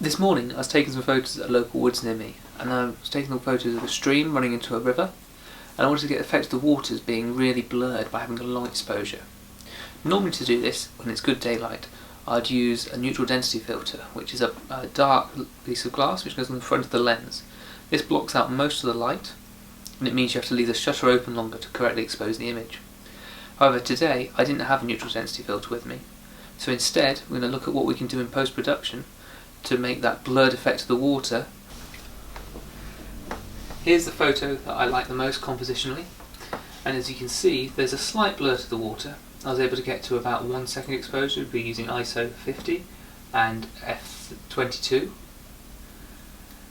This morning I was taking some photos at a local woods near me, and I was taking some photos of a stream running into a river, and I wanted to get the effect of the waters being really blurred by having a long exposure. Normally to do this, when it's good daylight, I'd use a neutral density filter, which is a dark piece of glass which goes on the front of the lens. This blocks out most of the light, and it means you have to leave the shutter open longer to correctly expose the image. However, today I didn't have a neutral density filter with me, so instead we're going to look at what we can do in post-production to make that blurred effect of the water. Here's the photo that I like the most compositionally, and as you can see there's a slight blur to the water. I was able to get to about 1 second exposure by using ISO 50 and f22.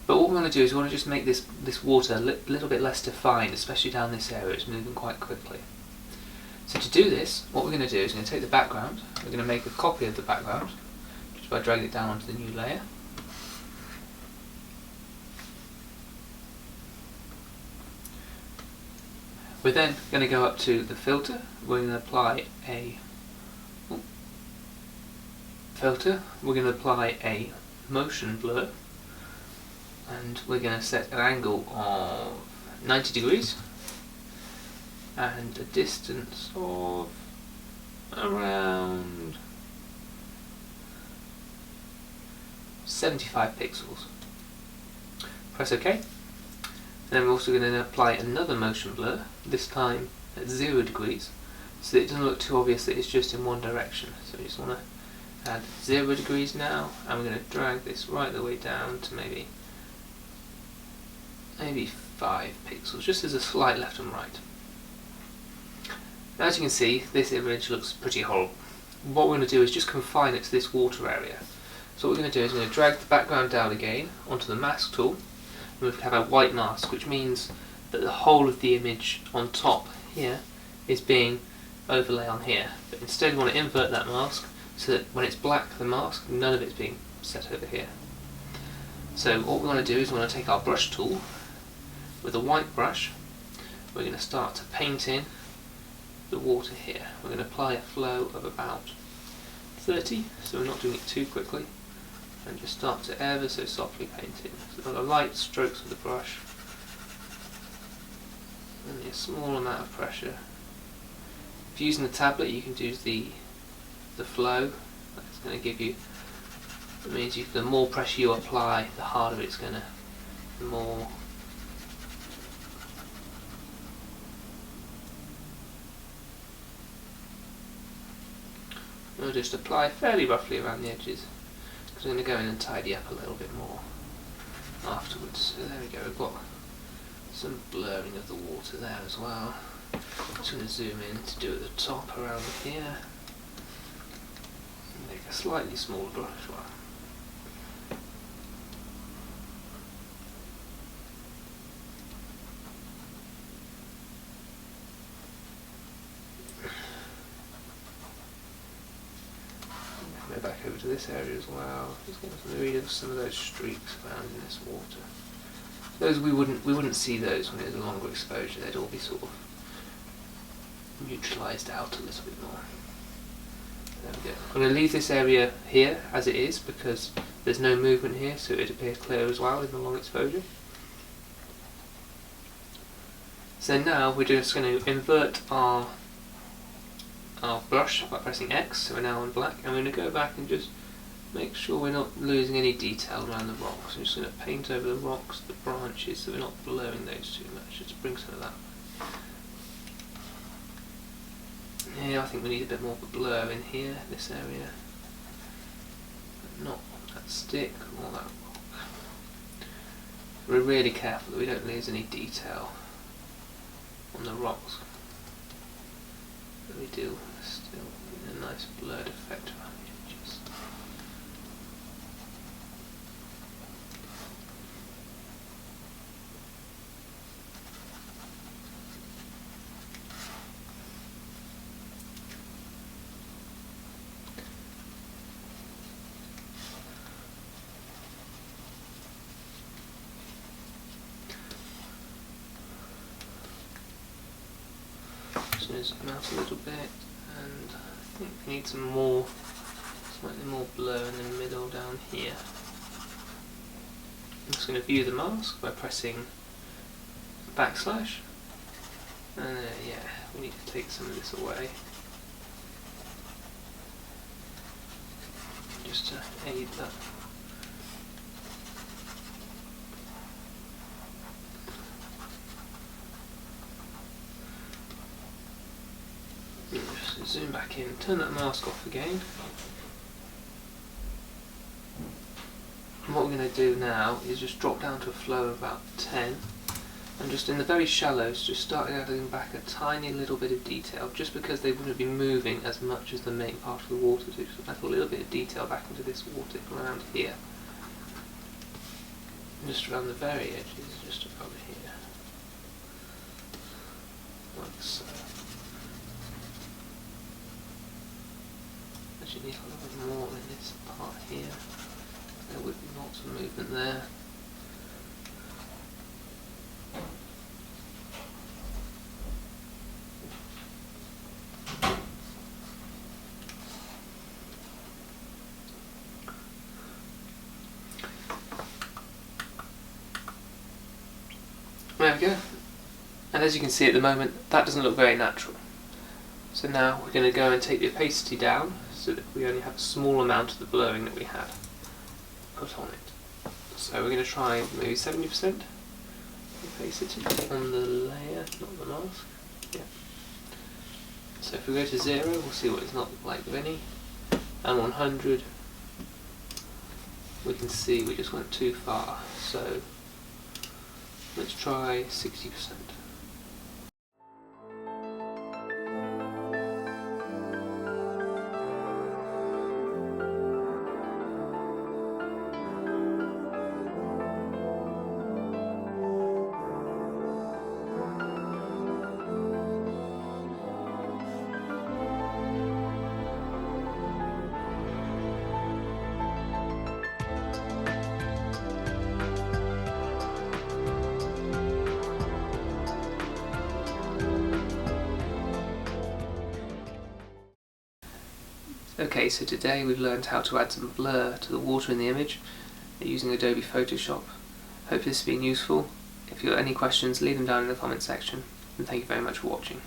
But what we want to do is we want to just make this water a little bit less defined, especially down this area. It's moving quite quickly. So to do this, what we're going to do is we're going to take the background, we're going to make a copy of the background just by dragging it down onto the new layer. We're then going to go up to the filter. We're going to apply a filter. We're going to apply a motion blur, and we're going to set an angle of 90 degrees and a distance of around 75 pixels. Press OK. And then we're also going to apply another motion blur, this time at 0 degrees, so that it doesn't look too obvious that it's just in one direction. So we just want to add 0 degrees now, and we're going to drag this right the way down to maybe 5 pixels, just as a slight left and right. Now, as you can see, this image looks pretty horrible. What we're going to do is just confine it to this water area. So what we're going to do is we're going to drag the background down again onto the mask tool, and we have a white mask, which means that the whole of the image on top here is being overlay on here. But instead we want to invert that mask so that when it's black, the mask, none of it's being set over here. So what we want to do is we want to take our brush tool with a white brush. We're going to start to paint in the water here. We're going to apply a flow of about 30, so we're not doing it too quickly, and just start to ever so softly paint in. So the light strokes with the brush, only a small amount of pressure. If you're using the tablet, you can do the flow. That's going to give you, it means the more pressure you apply, the harder it's going to, the more we'll just apply fairly roughly around the edges, because we're going to go in and tidy up a little bit more afterwards. So there we go, we've got some blurring of the water there as well. Just going to zoom in to do at the top around here. Make a slightly smaller brush one. Go back over to this area as well. Just getting rid of some of those streaks found in this water. Those we wouldn't see those when it was a longer exposure. They'd all be sort of neutralised out a little bit more. There we go. I'm going to leave this area here as it is because there's no movement here, so it appears clear as well in the long exposure. So now we're just going to invert our brush by pressing X, so we're now on black, and we're going to go back and just make sure we're not losing any detail around the rocks. I'm just going to paint over the rocks, the branches, so we're not blurring those too much, just bring some of that. Yeah, I think we need a bit more of a blur in here, this area, but not that stick or that rock. We're really careful that we don't lose any detail on the rocks. But we do still need a nice blurred effect around the edges. Just going to zoom out a little bit, and I think we need some more, slightly more blur in the middle down here. I'm just going to view the mask by pressing backslash, and yeah, we need to take some of this away just to aid that. Just zoom back in, turn that mask off again. And what we're going to do now is just drop down to a flow of about 10, and just in the very shallows just start adding back a tiny little bit of detail, just because they wouldn't be moving as much as the main part of the water do. So add a little bit of detail back into this water around here. And just around the very edges, just above here. Like so. Actually need a little bit more in this part here. There would be lots of movement there. There we go. And as you can see at the moment, that doesn't look very natural. So now we're going to go and take the opacity down so that we only have a small amount of the blurring that we had put on it. So we're going to try maybe 70% opacity on the layer, not the mask. Yeah. So if we go to 0, we'll see what it's not like with any. And 100, we can see we just went too far. So let's try 60%. Okay, so today we've learned how to add some blur to the water in the image using Adobe Photoshop. Hope this has been useful. If you have any questions, leave them down in the comment section, and thank you very much for watching.